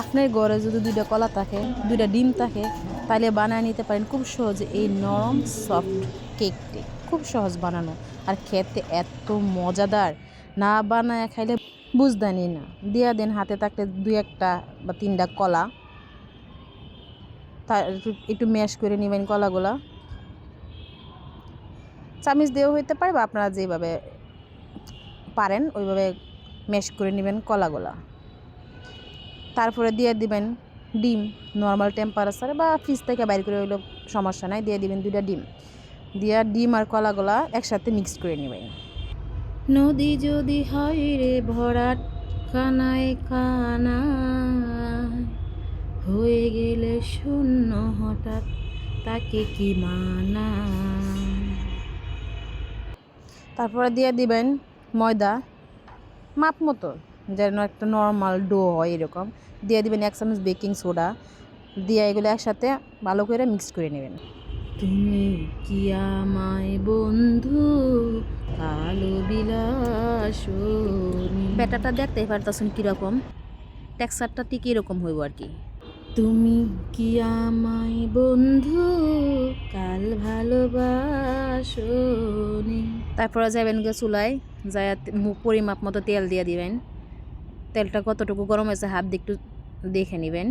আপনার ঘরে যদি 2টা কলা থাকে, 2টা ডিম থাকে, তাহলে বানায় নিতে পারেন খুব সহজে এই নরম সফট কেকটি। খুব সহজ বানানো আর খেতে এত মজাদার, না বানায় খাইলে বুঝদানি না। দিয়া দেন হাতে থাকলে 2-1টা বা 3টা কলা, তা একটু ম্যাশ করে নেবেন কলাগুলা। চামিচ দিয়েও হইতে পারে বা আপনারা যেভাবে পারেন ওইভাবে ম্যাশ করে নেবেন কলাগুলা। তারপরে দিয়ে দিবেন ডিম, নর্মাল টেম্পারেচারে বা ফ্রিজ থেকে বাইর করে হইলেও সমস্যা নাই। দিয়ে দিবেন 2টা ডিম, দিয়া ডিম আর কলাগুলা একসাথে মিক্স করে নেবেন। নদী যদি হয় রে ভরাট, কানায় কানায় হয়ে গেলে শূন্য হঠাৎ, তাকে কি মানা। তারপরে দিয়ে দিবেন ময়দা মাপ মতো, যেন একটা নর্মাল ডো হয় এরকম। দিয়ে দিবেন 1 চামচ বেকিং সোডা, দিয়ে এগুলো একসাথে ভালো করে মিক্স করে নেবেন। তুমি কি আমায় বন্ধু কালো বিলাসিনী, ব্যাটাটা দেখতেই পারতেছেন কীরকম, টেক্সচারটা ঠিক এরকম হইব আর কি। তুমি কি আমায় বন্ধু কাল ভালোবাসনি। তারপরে যাবেন গিয়ে চুলায়, যায় পরিমাপ মতো তেল দিয়ে দিবেন। তেলটা কতটুকু গরম হয়েছে হাত দিয়ে একটু দেখে নেবেন।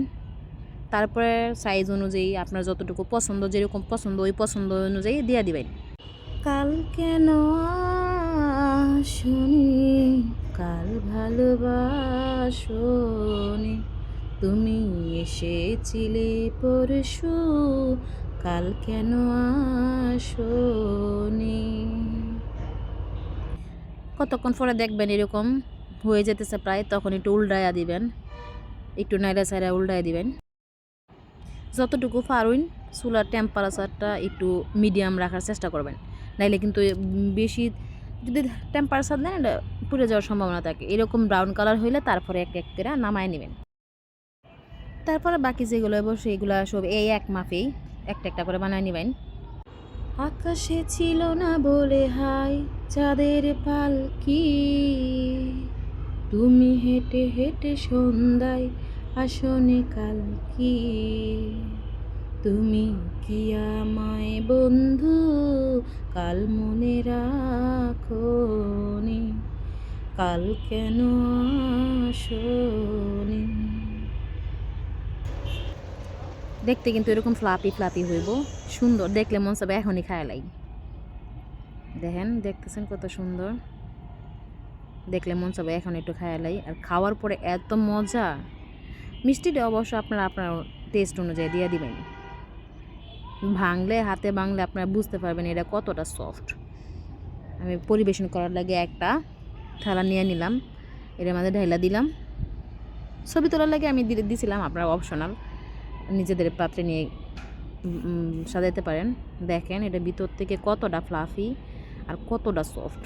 তারপরে সাইজ অনুযায়ী আপনার যতটুকু পছন্দ, যেরকম পছন্দ ওই পছন্দ অনুযায়ী দিয়ে দিবেন। কাল কেন আসনি, কাল ভালোবাসনি, তুমি এসেছিলে পরশু, কাল কেন আসনি। কতক্ষণ পরে দেখবেন এরকম হয়ে যেতেছে প্রায়, তখন একটু উল্টায়া দিবেন, একটু নাইড়া সাইড়া উল্টায় দিবেন। যতটুকু পারুন চুলার টেম্পারেচারটা একটু মিডিয়াম রাখার চেষ্টা করবেন, নাইলে কিন্তু বেশি যদি টেম্পারেচার দেন এটা পুড়ে যাওয়ার সম্ভাবনা থাকে। এরকম ব্রাউন কালার হইলে তারপরে এক এক করে নামায় নেবেন। তারপরে বাকি যেগুলো হইব সেইগুলো সব এই এক মাপেই একটা একটা করে বানায় নেবেন। আকাশে ছিল না বলে হাই চাঁদের পালকি, তুমি হেঁটে হেঁটে সন্ধ্যায় আসনে কালকি, তুমি কি আমায় বন্ধু কাল মনে রাখোনি, কাল কেন আসনি। দেখতে কিন্তু এরকম ফ্লাপি ফ্লাপি হইব, সুন্দর, দেখলে মন চাবে এখনই খায় লাই। দেখেন দেখতেছেন কত সুন্দর, দেখলে মন চাবে এখন একটু খায় লাই। আর খাওয়ার পরে এত মজা। মিষ্টিটা অবশ্য আপনার টেস্ট অনুযায়ী দিয়ে দিবেন। হাতে ভাঙলে আপনারা বুঝতে পারবেন এটা কতটা সফট। আমি পরিবেশন করার লাগে একটা থালা নিয়ে নিলাম, এটার মধ্যে ঢাইলা দিলাম। ছবি তোলার লাগে আমি দিছিলাম, আপনারা অপশনাল নিজেদের পাত্রে নিয়ে সাজাইতে পারেন। দেখেন এটা ভিতর থেকে কতটা ফ্লাফি আর কতটা সফট।